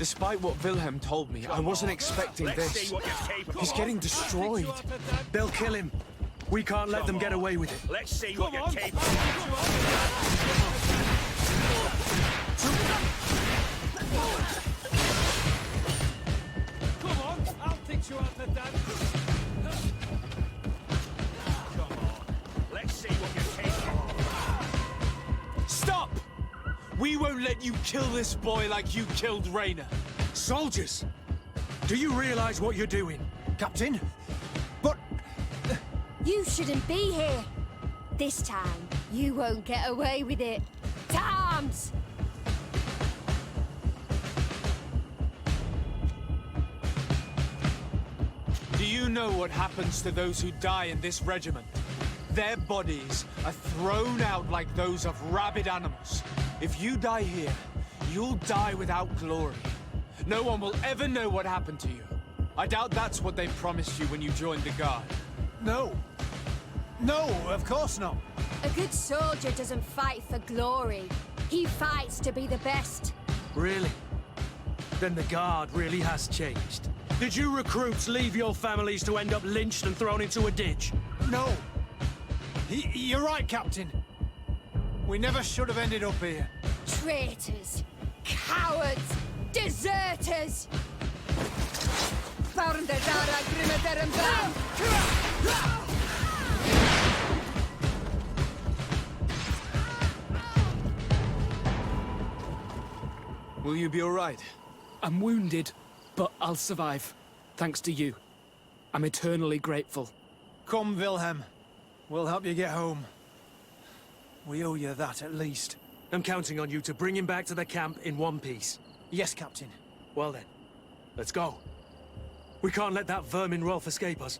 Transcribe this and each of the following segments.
Despite what Wilhelm told me, I wasn't expecting this. He's getting destroyed. They'll kill him. We can't let them get away with it. Let's see what you're capable of. Come on, I'll teach you how to dance. Come on. Let's see what you're capable of. Stop! We won't let you kill this boy like you killed Rainer. Soldiers! Do you realize what you're doing? Captain? But... You shouldn't be here. This time, you won't get away with it. To arms! Do you know what happens to those who die in this regiment? Their bodies are thrown out like those of rabid animals. If you die here, you'll die without glory. No one will ever know what happened to you. I doubt that's what they promised you when you joined the Guard. No. No, of course not. A good soldier doesn't fight for glory. He fights to be the best. Really? Then the Guard really has changed. Did you recruits leave your families to end up lynched and thrown into a ditch? No. You're right, Captain. We never should have ended up here. Traitors! Cowards! Deserters! Will you be all right? I'm wounded, but I'll survive. Thanks to you. I'm eternally grateful. Come, Wilhelm. We'll help you get home. We owe you that, at least. I'm counting on you to bring him back to the camp in one piece. Yes, Captain. Well then, let's go. We can't let that vermin Rolf escape us.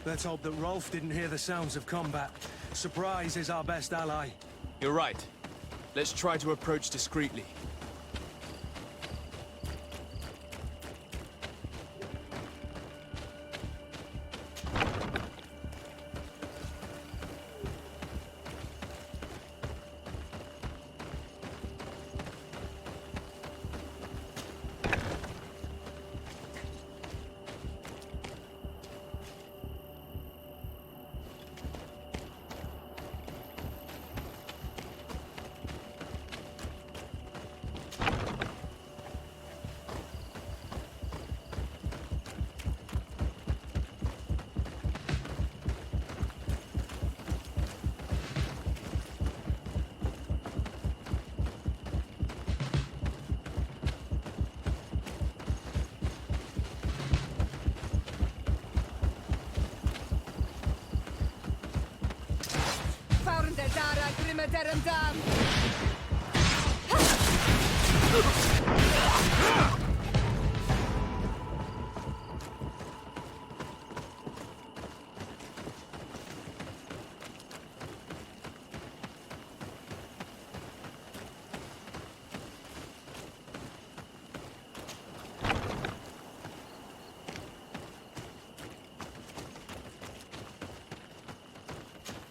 Let's hope that Rolf didn't hear the sounds of combat. Surprise is our best ally. You're right. Let's try to approach discreetly.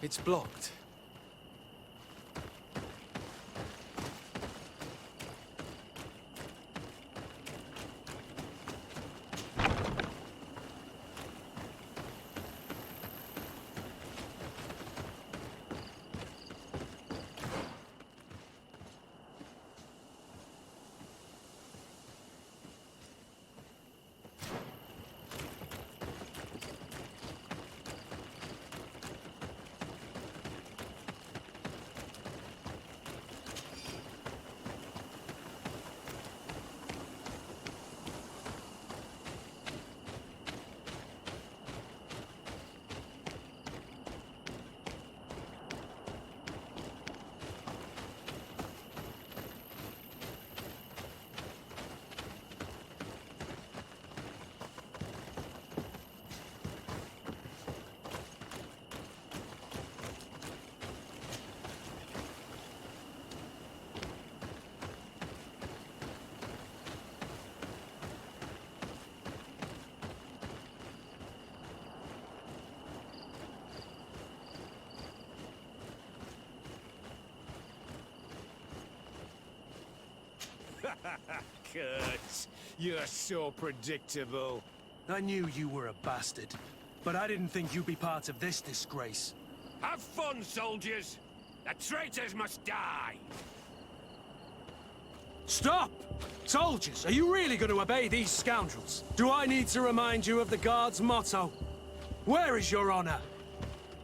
It's blocked. Kurt, you're so predictable. I knew you were a bastard, but I didn't think you'd be part of this disgrace. Have fun, soldiers! The traitors must die! Stop! Soldiers, are you really going to obey these scoundrels? Do I need to remind you of the Guard's motto? Where is your honor?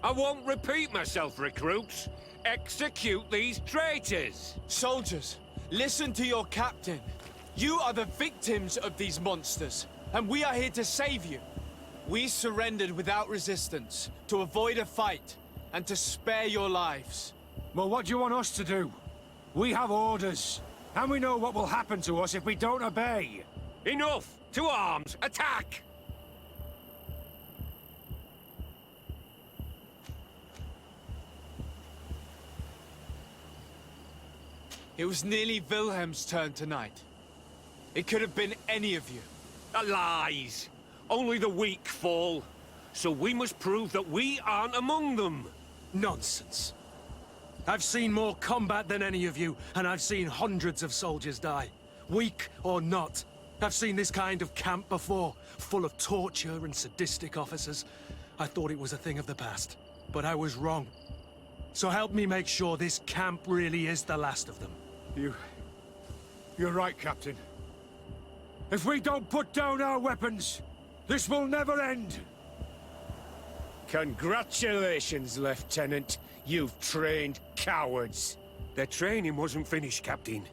I won't repeat myself, recruits. Execute these traitors! Soldiers, listen to your captain. You are the victims of these monsters, and we are here to save you. We surrendered without resistance, to avoid a fight, and to spare your lives. Well, what do you want us to do? We have orders, and we know what will happen to us if we don't obey. Enough! To arms! Attack! It was nearly Wilhelm's turn tonight. It could have been any of you. Lies! Only the weak fall. So we must prove that we aren't among them. Nonsense. I've seen more combat than any of you, and I've seen hundreds of soldiers die. Weak or not. I've seen this kind of camp before, full of torture and sadistic officers. I thought it was a thing of the past, but I was wrong. So help me make sure this camp really is the last of them. You're right, Captain. If we don't put down our weapons, this will never end. Congratulations, Lieutenant. You've trained cowards. Their training wasn't finished, Captain,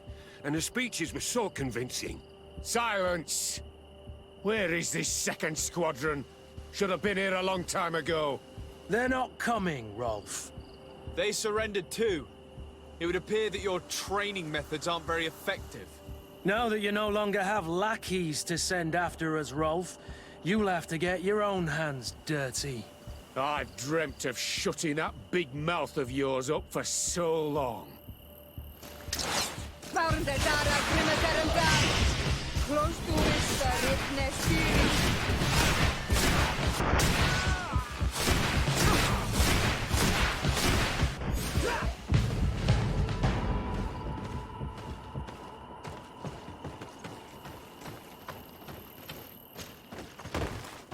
and the speeches were so convincing. Silence! Where is this second squadron? Should have been here a long time ago. They're not coming, Rolf. They surrendered too. It would appear that your training methods aren't very effective. Now that you no longer have lackeys to send after us, Rolf, you'll have to get your own hands dirty. I've dreamt of shutting that big mouth of yours up for so long.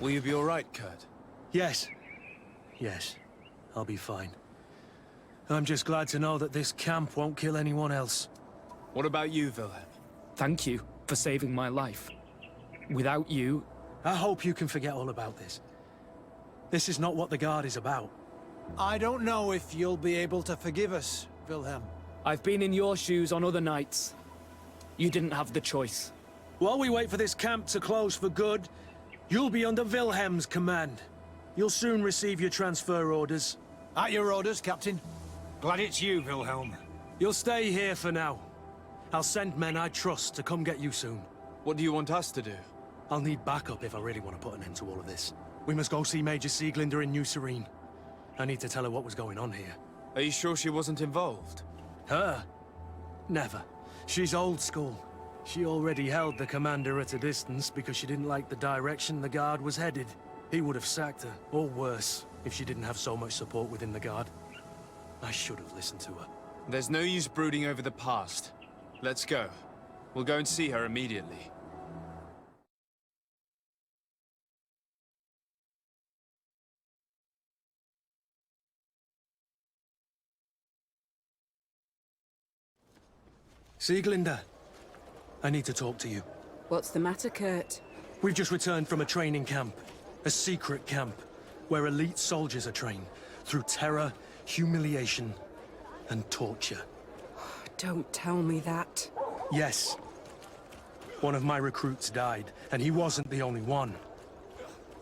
Will you be all right, Kurt? Yes. Yes. I'll be fine. I'm just glad to know that this camp won't kill anyone else. What about you, Wilhelm? Thank you for saving my life. Without you... I hope you can forget all about this. This is not what the Guard is about. I don't know if you'll be able to forgive us, Wilhelm. I've been in your shoes on other nights. You didn't have the choice. While we wait for this camp to close for good, you'll be under Wilhelm's command. You'll soon receive your transfer orders. At your orders, Captain. Glad it's you, Wilhelm. You'll stay here for now. I'll send men I trust to come get you soon. What do you want us to do? I'll need backup if I really want to put an end to all of this. We must go see Major Sieglinder in New Serene. I need to tell her what was going on here. Are you sure she wasn't involved? Her? Never. She's old school. She already held the commander at a distance because she didn't like the direction the Guard was headed. He would have sacked her, or worse, if she didn't have so much support within the Guard. I should have listened to her. There's no use brooding over the past. Let's go. We'll go and see her immediately. Sieglinder, I need to talk to you. What's the matter, Kurt? We've just returned from a training camp. A secret camp, where elite soldiers are trained through terror, humiliation, and torture. Don't tell me that. Yes. One of my recruits died, and he wasn't the only one.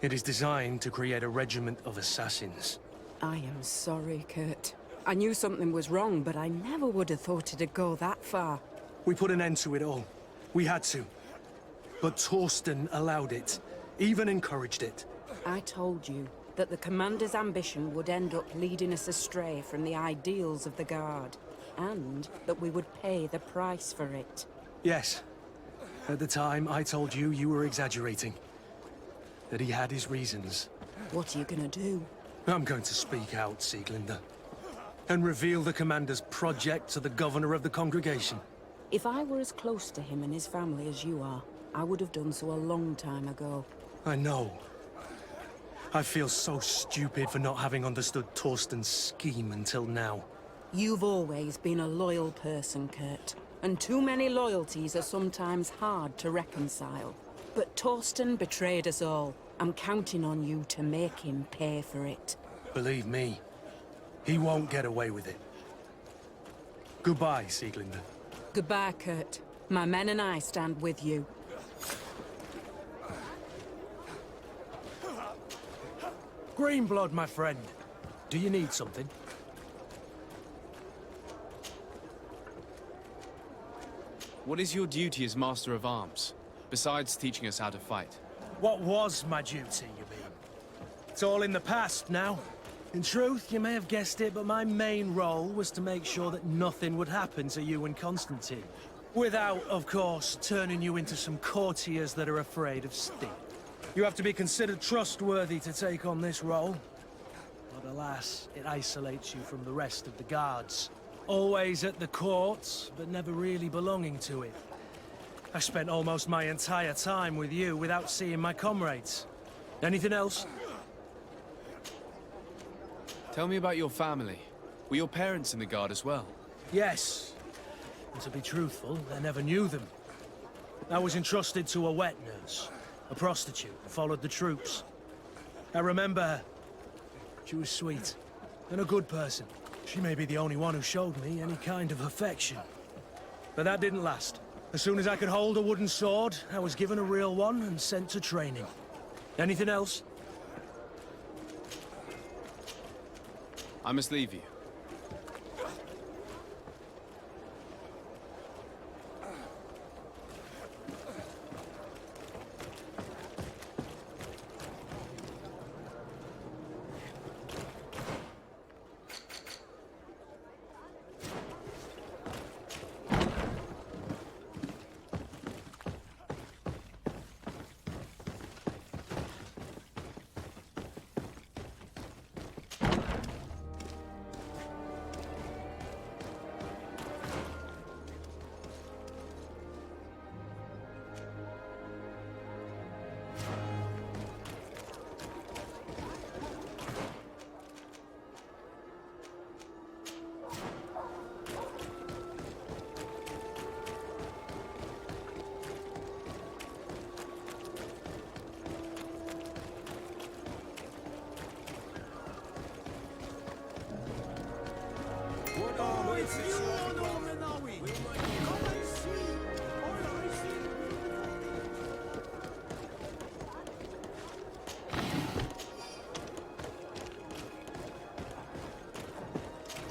It is designed to create a regiment of assassins. I am sorry, Kurt. I knew something was wrong, but I never would have thought it'd go that far. We put an end to it all. We had to. But Torsten allowed it, even encouraged it. I told you that the commander's ambition would end up leading us astray from the ideals of the Guard, and that we would pay the price for it. Yes. At the time, I told you you were exaggerating. That he had his reasons. What are you gonna do? I'm going to speak out, Sieglinder. And reveal the commander's project to the governor of the congregation. If I were as close to him and his family as you are, I would have done so a long time ago. I know. I feel so stupid for not having understood Torsten's scheme until now. You've always been a loyal person, Kurt. And too many loyalties are sometimes hard to reconcile. But Torsten betrayed us all. I'm counting on you to make him pay for it. Believe me, he won't get away with it. Goodbye, Sieglinder. Goodbye, Kurt. My men and I stand with you. Greenblood, my friend. Do you need something? What is your duty as Master of Arms, besides teaching us how to fight? What was my duty, you mean? It's all in the past now. In truth, you may have guessed it, but my main role was to make sure that nothing would happen to you and Constantine. Without, of course, turning you into some courtiers that are afraid of Sting. You have to be considered trustworthy to take on this role. But alas, it isolates you from the rest of the guards. Always at the court, but never really belonging to it. I spent almost my entire time with you without seeing my comrades. Anything else? Tell me about your family. Were your parents in the Guard as well? Yes. And to be truthful, I never knew them. I was entrusted to a wet nurse, a prostitute who followed the troops. I remember her. She was sweet, and a good person. She may be the only one who showed me any kind of affection. But that didn't last. As soon as I could hold a wooden sword, I was given a real one and sent to training. Anything else? I must leave you.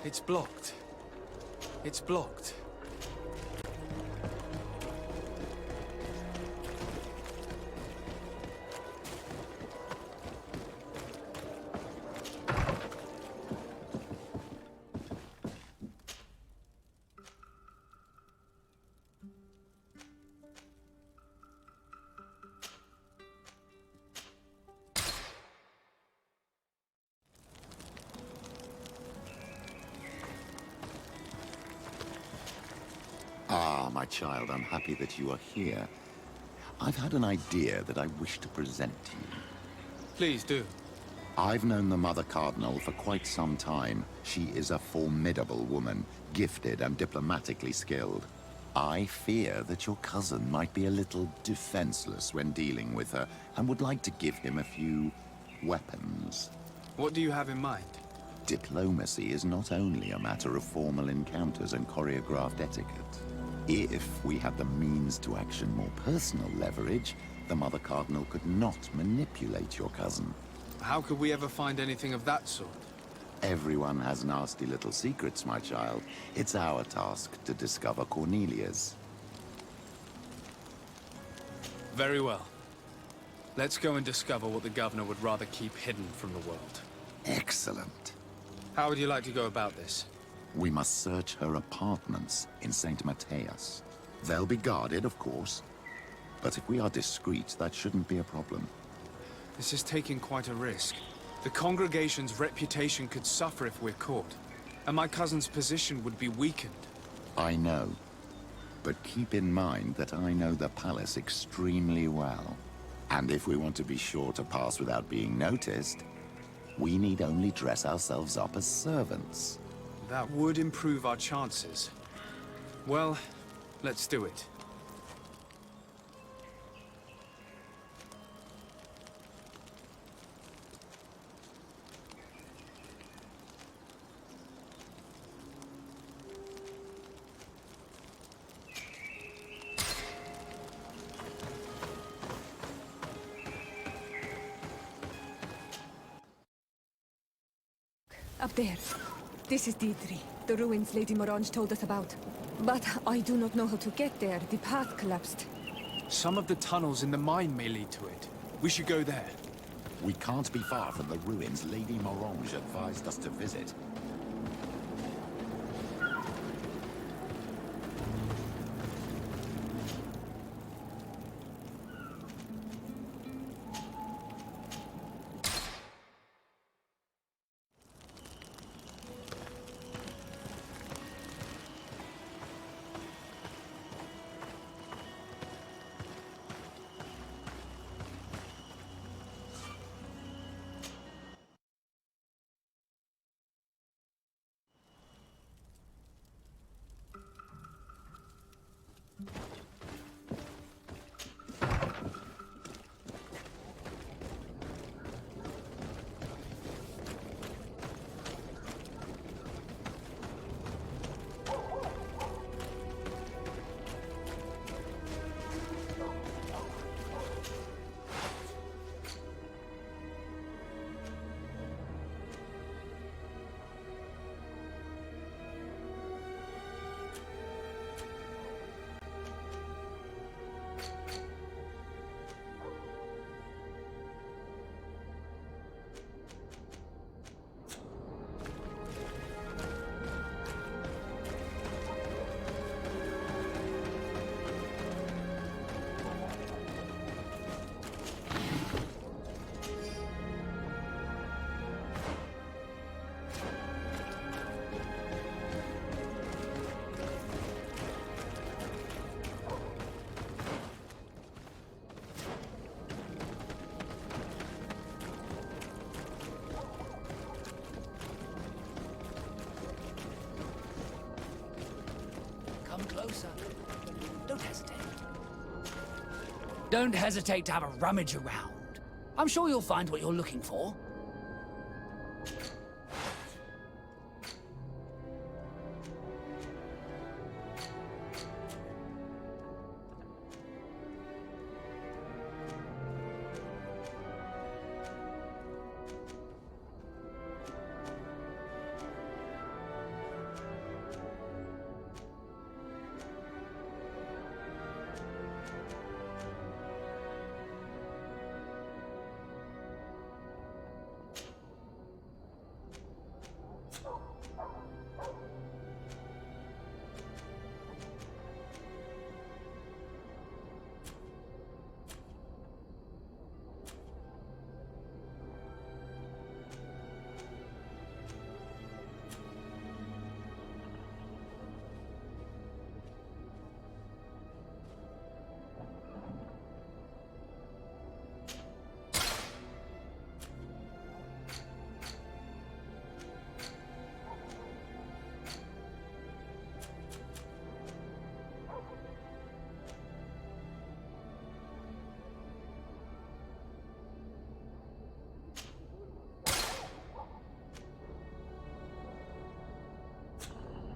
It's blocked. It's blocked. Ah, my child, I'm happy that you are here. I've had an idea that I wish to present to you. Please do. I've known the Mother Cardinal for quite some time. She is a formidable woman, gifted and diplomatically skilled. I fear that your cousin might be a little defenseless when dealing with her, and would like to give him a few weapons. What do you have in mind? Diplomacy is not only a matter of formal encounters and choreographed etiquette. If we had the means to action more personal leverage, the Mother Cardinal could not manipulate your cousin. How could we ever find anything of that sort? Everyone has nasty little secrets, my child. It's our task to discover Cornelia's. Very well. Let's go and discover what the Governor would rather keep hidden from the world. Excellent. How would you like to go about this? We must search her apartments in St. Matthias. They'll be guarded, of course. But if we are discreet, that shouldn't be a problem. This is taking quite a risk. The congregation's reputation could suffer if we're caught, and my cousin's position would be weakened. I know. But keep in mind that I know the palace extremely well. And if we want to be sure to pass without being noticed, we need only dress ourselves up as servants. That would improve our chances. Well, let's do it. Up there. This is Deirdre, the ruins Lady Morange told us about. But I do not know how to get there. The path collapsed. Some of the tunnels in the mine may lead to it. We should go there. We can't be far from the ruins Lady Morange advised us to visit. Come closer. Don't hesitate. Don't hesitate to have a rummage around. I'm sure you'll find what you're looking for.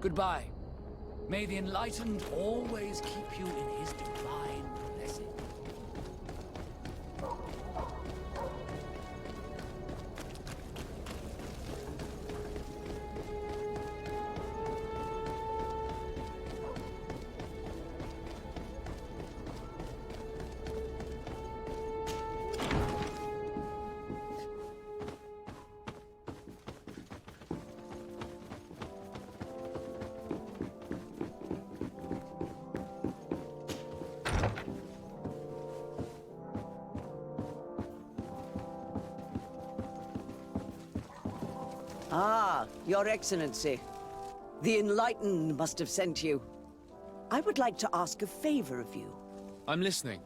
Goodbye. May the Enlightened always keep you in his divine blessing. Ah, Your Excellency. The Enlightened must have sent you. I would like to ask a favor of you. I'm listening.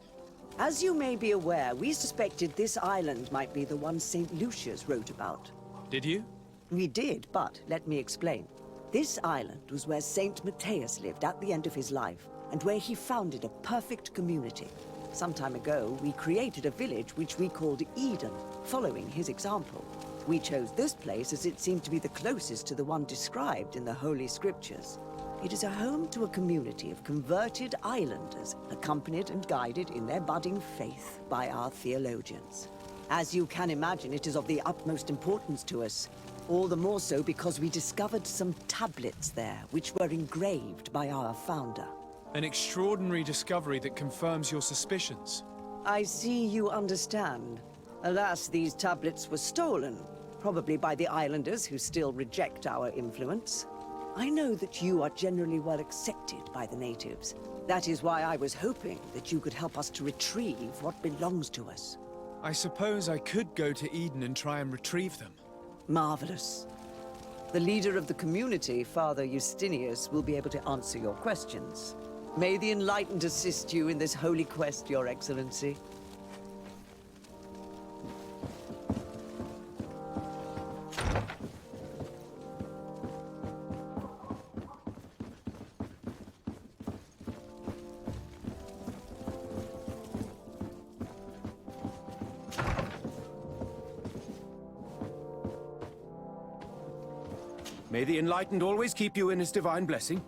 As you may be aware, we suspected this island might be the one St. Lucius wrote about. Did you? We did, but let me explain. This island was where Saint Matthias lived at the end of his life, and where he founded a perfect community. Some time ago, we created a village which we called Eden, following his example. We chose this place as it seemed to be the closest to the one described in the Holy Scriptures. It is a home to a community of converted islanders, accompanied and guided in their budding faith by our theologians. As you can imagine, it is of the utmost importance to us. All the more so because we discovered some tablets there, which were engraved by our founder. An extraordinary discovery that confirms your suspicions. I see you understand. Alas, these tablets were stolen, probably by the islanders who still reject our influence. I know that you are generally well accepted by the natives. That is why I was hoping that you could help us to retrieve what belongs to us. I suppose I could go to Eden and try and retrieve them. Marvelous. The leader of the community, Father Justinius, will be able to answer your questions. May the Enlightened assist you in this holy quest, Your Excellency. May the Enlightened always keep you in his divine blessing.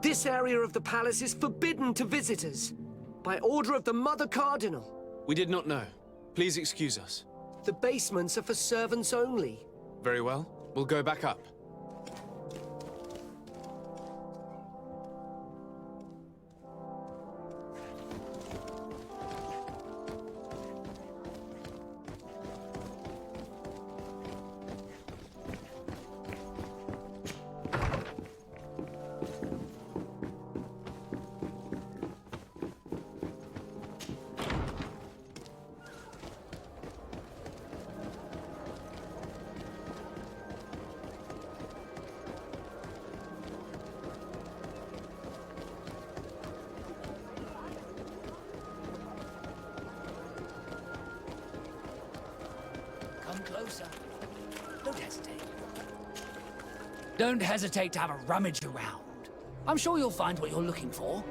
This area of the palace is forbidden to visitors, by order of the Mother Cardinal. We did not know. Please excuse us. The basements are for servants only. Very well. We'll go back up. Come closer. Don't hesitate. Don't hesitate to have a rummage around. I'm sure you'll find what you're looking for.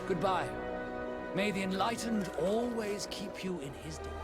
Goodbye. May the Enlightened always keep you in his divine.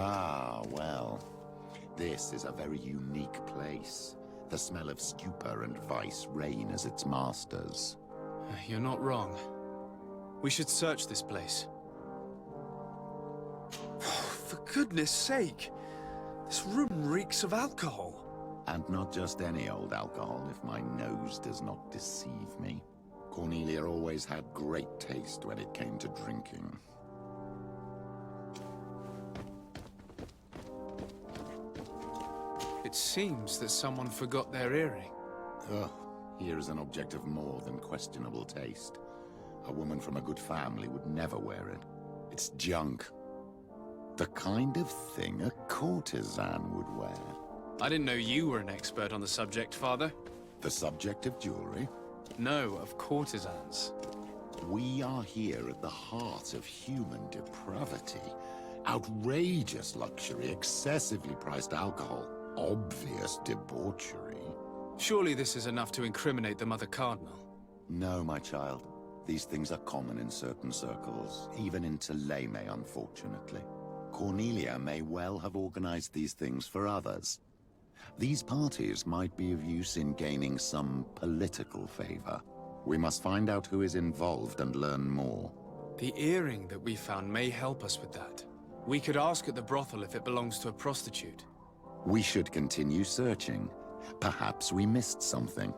Ah, well. This is a very unique place. The smell of stupor and vice reign as its masters. You're not wrong. We should search this place. For goodness sake! This room reeks of alcohol. And not just any old alcohol, if my nose does not deceive me. Cornelia always had great taste when it came to drinking. It seems that someone forgot their earring. Oh, here is an object of more than questionable taste. A woman from a good family would never wear it. It's junk. The kind of thing a courtesan would wear. I didn't know you were an expert on the subject, Father. The subject of jewelry? No, of courtesans. We are here at the heart of human depravity. Outrageous luxury, excessively priced alcohol, obvious debauchery. Surely this is enough to incriminate the Mother Cardinal. No, my child. These things are common in certain circles, even in Thélème, unfortunately. Cornelia may well have organized these things for others. These parties might be of use in gaining some political favor. We must find out who is involved and learn more. The earring that we found may help us with that. We could ask at the brothel if it belongs to a prostitute. We should continue searching. Perhaps we missed something.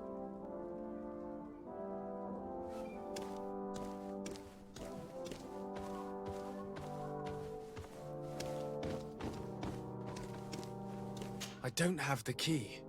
I don't have the key.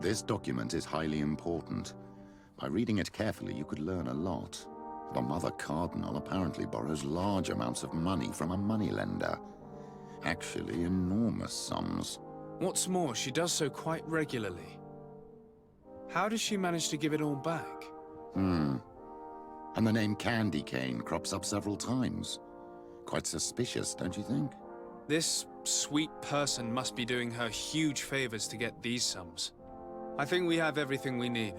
This document is highly important. By reading it carefully, you could learn a lot. The Mother Cardinal apparently borrows large amounts of money from a moneylender. Actually, enormous sums. What's more, she does so quite regularly. How does she manage to give it all back? And the name Candy Cane crops up several times. Quite suspicious, don't you think? This sweet person must be doing her huge favors to get these sums. I think we have everything we need.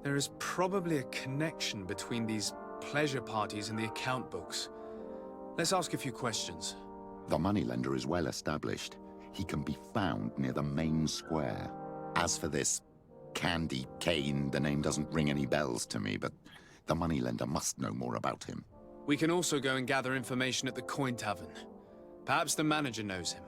There is probably a connection between these pleasure parties and the account books. Let's ask a few questions. The moneylender is well established. He can be found near the main square. As for this Candy Cane, the name doesn't ring any bells to me, but the moneylender must know more about him. We can also go and gather information at the Coin Tavern. Perhaps the manager knows him.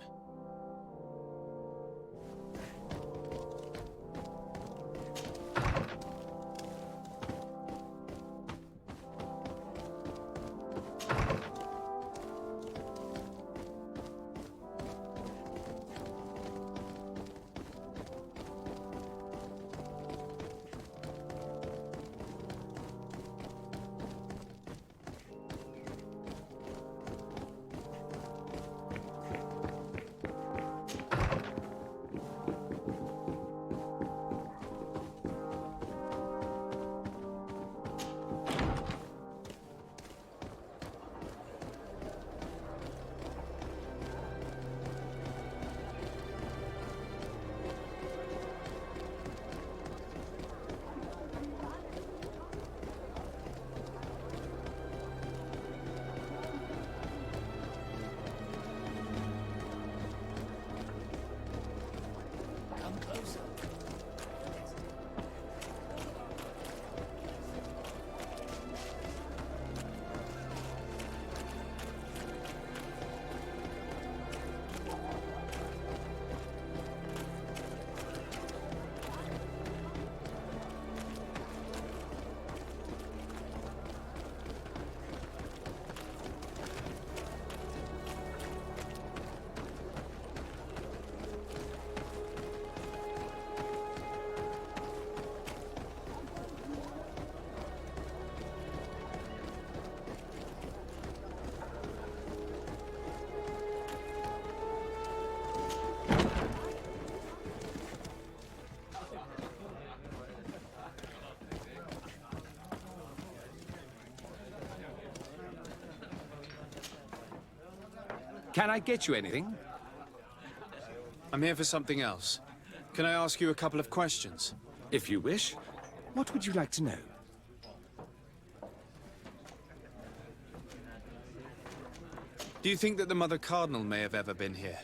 Can I get you anything? I'm here for something else. Can I ask you a couple of questions? If you wish. What would you like to know? Do you think that the Mother Cardinal may have ever been here?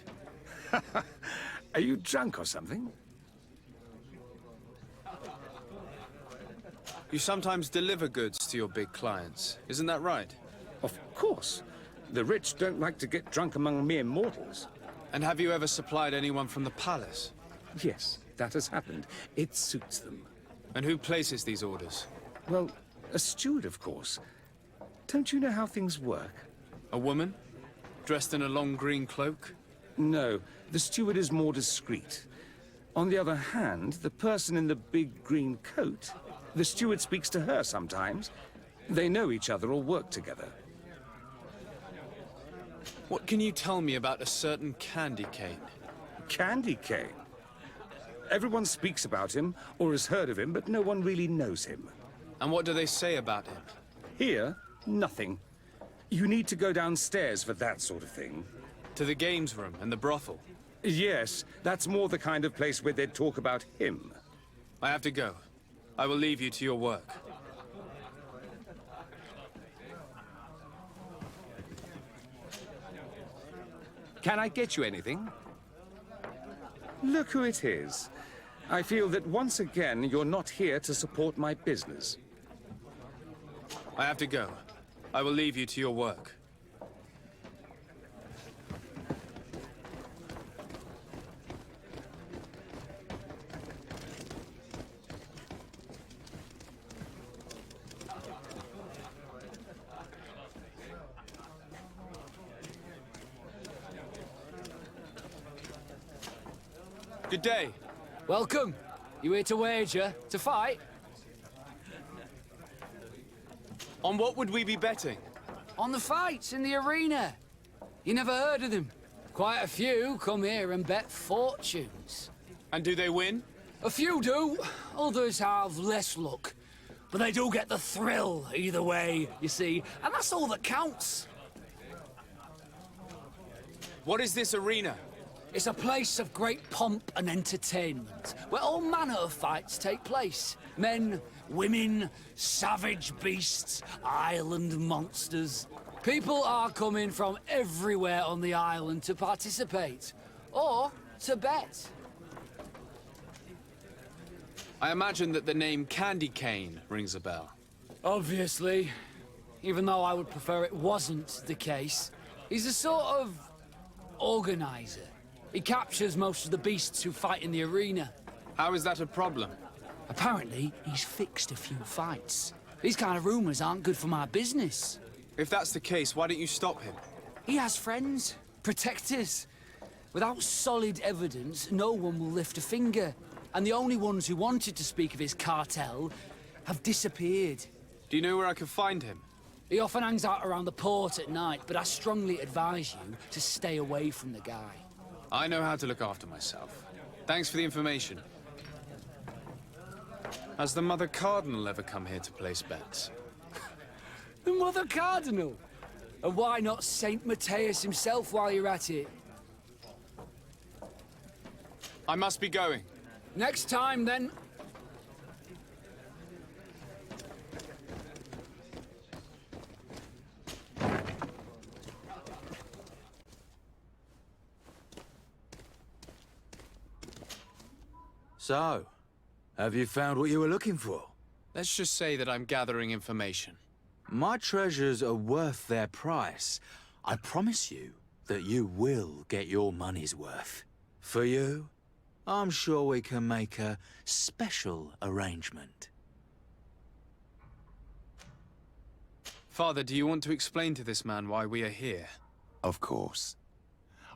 Are you drunk or something? You sometimes deliver goods to your big clients, isn't that right? Of course. The rich don't like to get drunk among mere mortals. And have you ever supplied anyone from the palace? Yes, that has happened. It suits them. And who places these orders? Well, a steward, of course. Don't you know how things work? A woman? Dressed in a long green cloak? No, the steward is more discreet. On the other hand, the person in the big green coat, the steward speaks to her sometimes. They know each other or work together. What can you tell me about a certain Candy Cane? Candy Cane? Everyone speaks about him, or has heard of him, but no one really knows him. And what do they say about him? Here, nothing. You need to go downstairs for that sort of thing. To the games room and the brothel? Yes, that's more the kind of place where they'd talk about him. I have to go. I will leave you to your work. Can I get you anything? Look who it is. I feel that once again you're not here to support my business. I have to go. I will leave you to your work. Good day. Welcome. You here to wager? To fight? On what would we be betting? On the fights in the arena. You never heard of them? Quite a few come here and bet fortunes. And do they win? A few do. Others have less luck. But they do get the thrill either way, you see. And that's all that counts. What is this arena? It's a place of great pomp and entertainment, where all manner of fights take place. Men, women, savage beasts, island monsters. People are coming from everywhere on the island to participate, or to bet. I imagine that the name Candy Cane rings a bell. Obviously, even though I would prefer it wasn't the case. He's a sort of organizer. He captures most of the beasts who fight in the arena. How is that a problem? Apparently, he's fixed a few fights. These kind of rumors aren't good for my business. If that's the case, why don't you stop him? He has friends, protectors. Without solid evidence, no one will lift a finger. And the only ones who wanted to speak of his cartel have disappeared. Do you know where I can find him? He often hangs out around the port at night, but I strongly advise you to stay away from the guy. I know how to look after myself. Thanks for the information. Has the Mother Cardinal ever come here to place bets? The Mother Cardinal? And why not Saint Matthias himself while you're at it? I must be going. Next time, then. So, have you found what you were looking for? Let's just say that I'm gathering information. My treasures are worth their price. I promise you that you will get your money's worth. For you, I'm sure we can make a special arrangement. Father, do you want to explain to this man why we are here? Of course.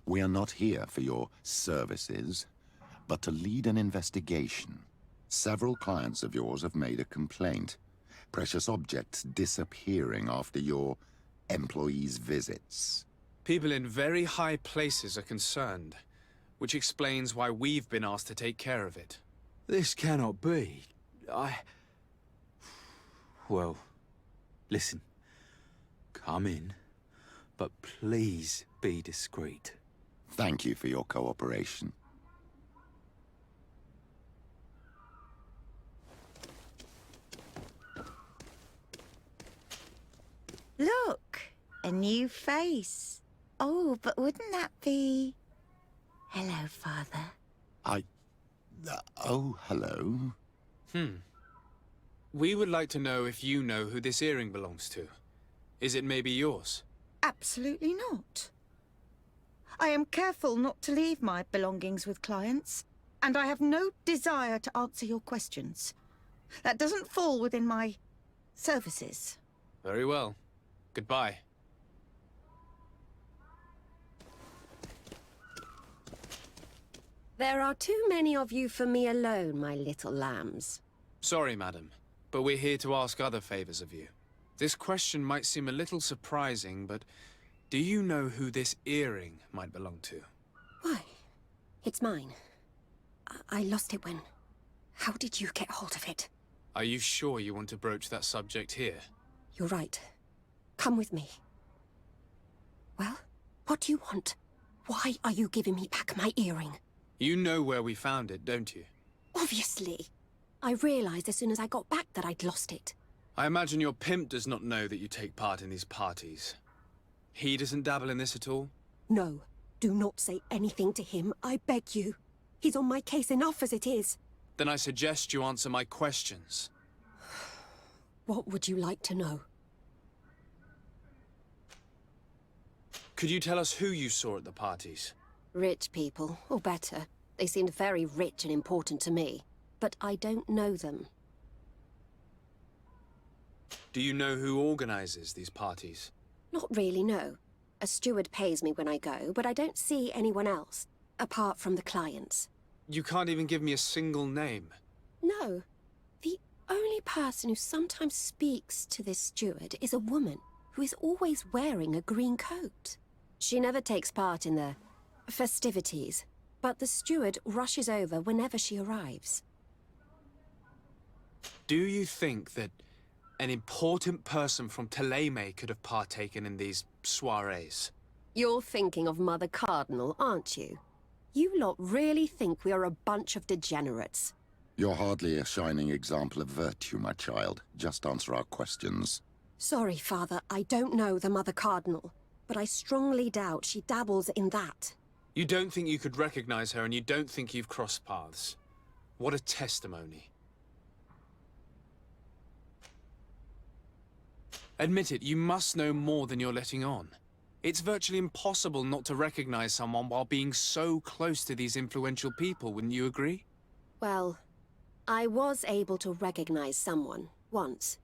We are not here for your services, but to lead an investigation. Several clients of yours have made a complaint. Precious objects disappearing after your employees' visits. People in very high places are concerned, which explains why we've been asked to take care of it. This cannot be. Well, listen. Come in, but please be discreet. Thank you for your cooperation. Look, a new face. Oh, but wouldn't that be... Hello, Father. Oh, hello. We would like to know if you know who this earring belongs to. Is it maybe yours? Absolutely not. I am careful not to leave my belongings with clients, and I have no desire to answer your questions. That doesn't fall within my services. Very well. Goodbye. There are too many of you for me alone, my little lambs. Sorry, madam, but we're here to ask other favors of you. This question might seem a little surprising, but do you know who this earring might belong to? Why? It's mine. I lost it when... How did you get hold of it? Are you sure you want to broach that subject here? You're right. Come with me. Well, what do you want? Why are you giving me back my earring? You know where we found it, don't you? Obviously. I realized as soon as I got back that I'd lost it. I imagine your pimp does not know that you take part in these parties. He doesn't dabble in this at all? No. Do not say anything to him, I beg you. He's on my case enough as it is. Then I suggest you answer my questions. What would you like to know? Could you tell us who you saw at the parties? Rich people, or better. They seemed very rich and important to me. But I don't know them. Do you know who organizes these parties? Not really, no. A steward pays me when I go, but I don't see anyone else, apart from the clients. You can't even give me a single name. No. The only person who sometimes speaks to this steward is a woman who is always wearing a green coat. She never takes part in the festivities, but the steward rushes over whenever she arrives. Do you think that an important person from Thélème could have partaken in these soirees? You're thinking of Mother Cardinal, aren't you? You lot really think we are a bunch of degenerates. You're hardly a shining example of virtue, my child. Just answer our questions. Sorry, Father, I don't know the Mother Cardinal, but I strongly doubt she dabbles in that. You don't think you could recognize her, and you don't think you've crossed paths. What a testimony. Admit it, you must know more than you're letting on. It's virtually impossible not to recognize someone while being so close to these influential people, wouldn't you agree? Well, I was able to recognize someone, once.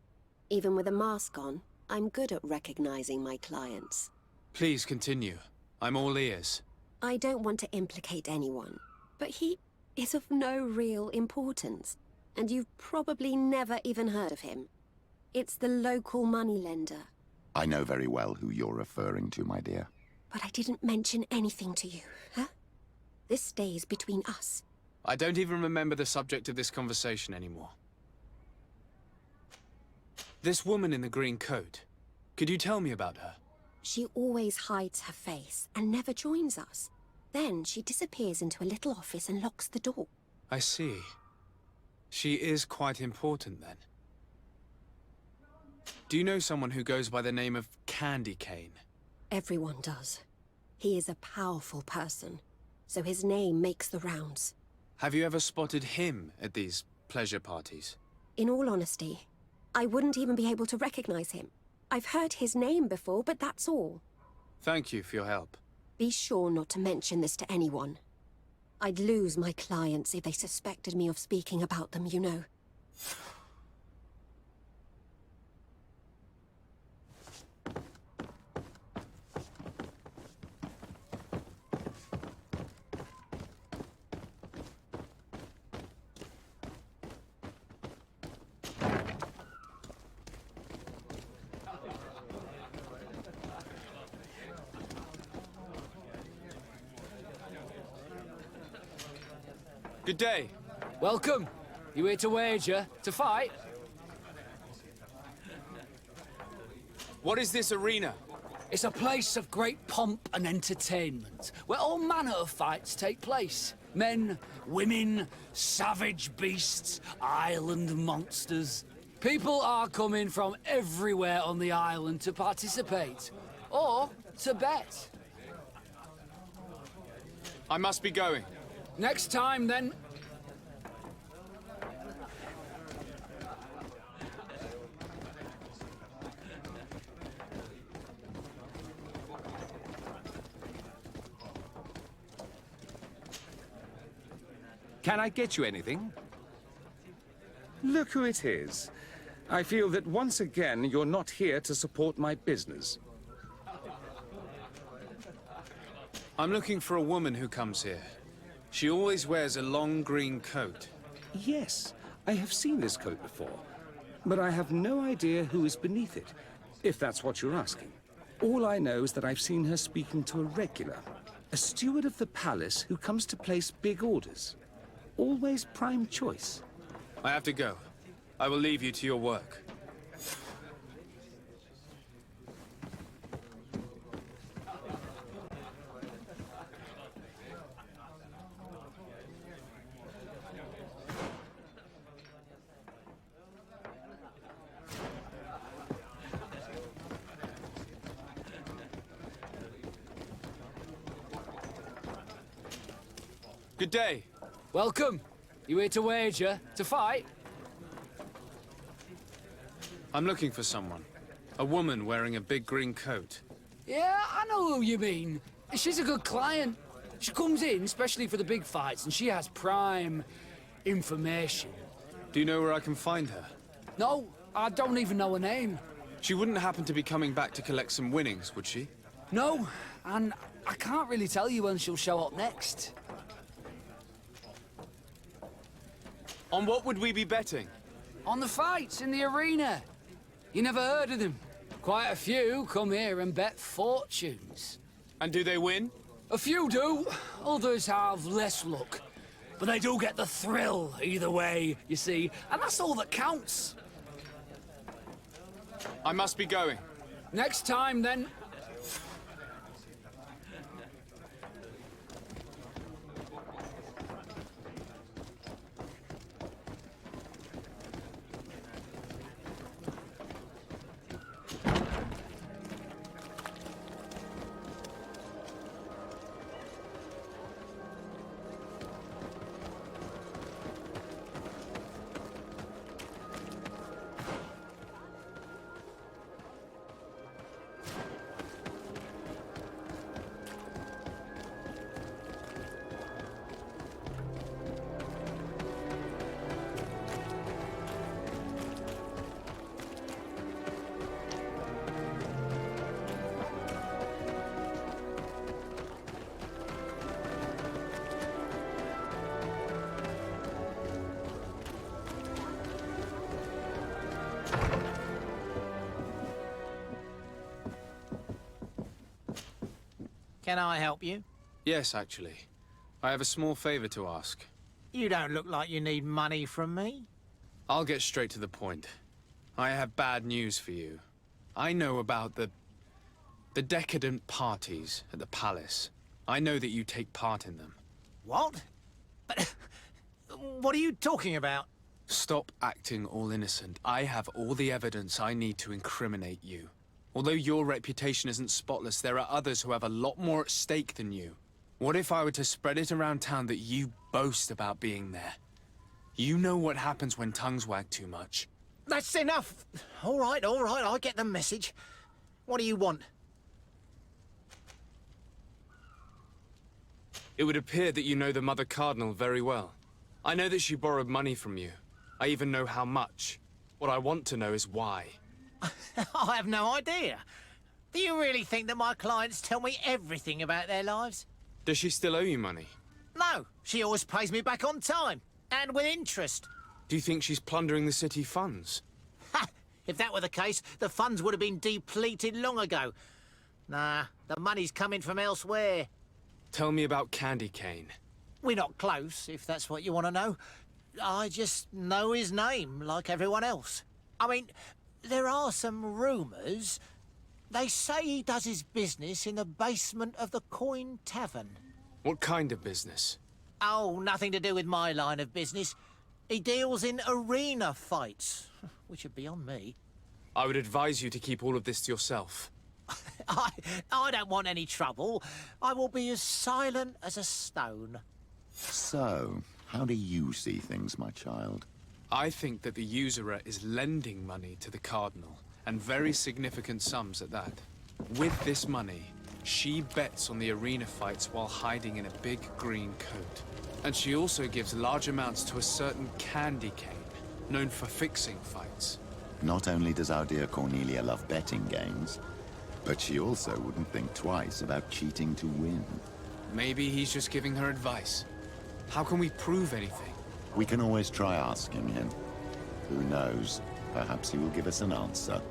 Even with a mask on, I'm good at recognizing my clients. Please continue. I'm all ears. I don't want to implicate anyone, but he is of no real importance, and you've probably never even heard of him. It's the local moneylender. I know very well who you're referring to, my dear. But I didn't mention anything to you, huh? This stays between us. I don't even remember the subject of this conversation anymore. This woman in the green coat, could you tell me about her? She always hides her face and never joins us. Then she disappears into a little office and locks the door. I see. She is quite important, then. Do you know someone who goes by the name of Candy Cane? Everyone does. He is a powerful person, so his name makes the rounds. Have you ever spotted him at these pleasure parties? In all honesty, I wouldn't even be able to recognize him. I've heard his name before, but that's all. Thank you for your help. Be sure not to mention this to anyone. I'd lose my clients if they suspected me of speaking about them, you know. Good day. Welcome. You here to wager? To fight? What is this arena? It's a place of great pomp and entertainment, where all manner of fights take place. Men, women, savage beasts, island monsters. People are coming from everywhere on the island to participate, or to bet. I must be going. Next time, then. Can I get you anything? Look who it is. I feel that once again you're not here to support my business. I'm looking for a woman who comes here. She always wears a long green coat. Yes, I have seen this coat before, but I have no idea who is beneath it, if that's what you're asking. All I know is that I've seen her speaking to a regular, a steward of the palace who comes to place big orders. Always prime choice. I have to go. I will leave you to your work. Good day. Welcome. You here to wager? To fight? I'm looking for someone. A woman wearing a big green coat. Yeah, I know who you mean. She's a good client. She comes in especially for the big fights, and she has prime information. Do you know where I can find her? No, I don't even know her name. She wouldn't happen to be coming back to collect some winnings, would she? No, and I can't really tell you when she'll show up next. On what would we be betting? On the fights in the arena. You never heard of them? Quite a few come here and bet fortunes. And do they win? A few do. Others have less luck. But they do get the thrill either way, you see. And that's all that counts. I must be going. Next time, then. Can I help you? Yes, actually. I have a small favor to ask. You don't look like you need money from me. I'll get straight to the point. I have bad news for you. I know about the decadent parties at the palace. I know that you take part in them. What? But what are you talking about? Stop acting all innocent. I have all the evidence I need to incriminate you. Although your reputation isn't spotless, there are others who have a lot more at stake than you. What if I were to spread it around town that you boast about being there? You know what happens when tongues wag too much. That's enough. All right, I get the message. What do you want? It would appear that you know the Mother Cardinal very well. I know that she borrowed money from you. I even know how much. What I want to know is why. I have no idea. Do you really think that my clients tell me everything about their lives? Does she still owe you money? No, she always pays me back on time, and with interest. Do you think she's plundering the city funds? Ha! If that were the case, the funds would have been depleted long ago. Nah, the money's coming from elsewhere. Tell me about Candy Cane. We're not close, if that's what you want to know. I just know his name, like everyone else. I mean, there are some rumours. They say he does his business in the basement of the Coin Tavern. What kind of business? Oh, nothing to do with my line of business. He deals in arena fights, which would be on me. I would advise you to keep all of this to yourself. I don't want any trouble. I will be as silent as a stone. So, how do you see things, my child? I think that the usurer is lending money to the Cardinal, and very significant sums at that. With this money, she bets on the arena fights while hiding in a big green coat. And she also gives large amounts to a certain Candy Cane, known for fixing fights. Not only does our dear Cornelia love betting games, but she also wouldn't think twice about cheating to win. Maybe he's just giving her advice. How can we prove anything? We can always try asking him. Who knows? Perhaps he will give us an answer.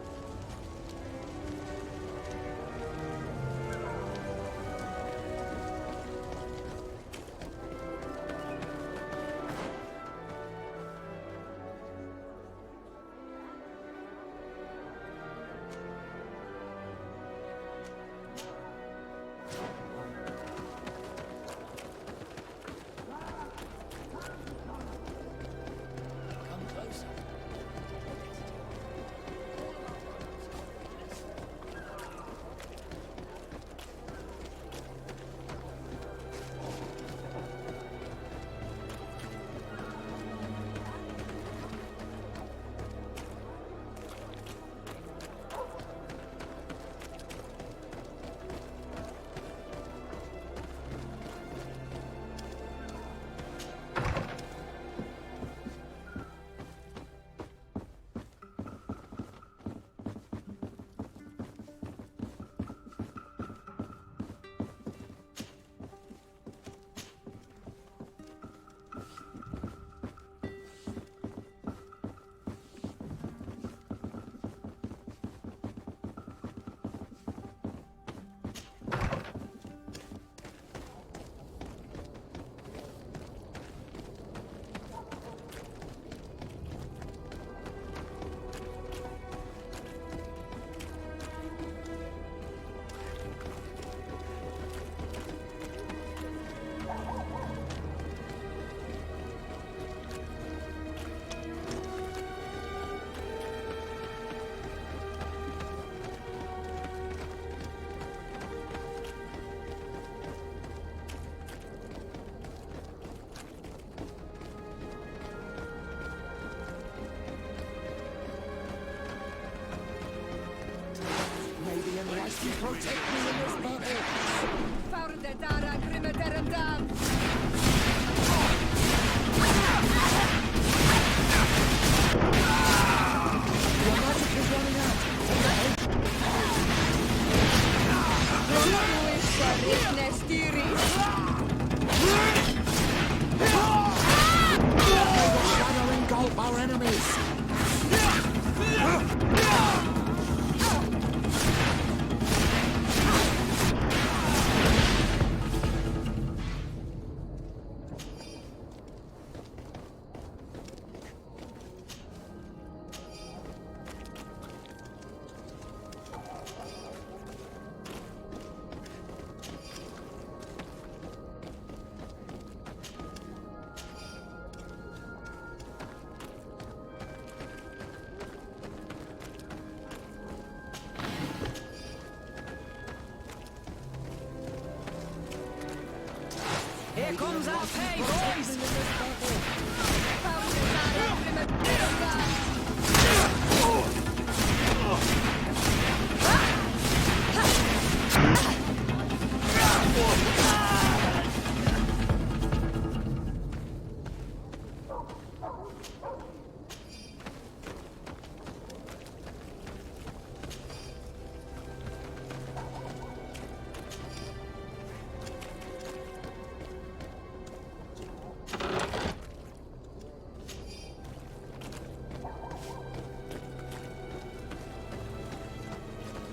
Engulf our enemies! Here comes our pay, boys!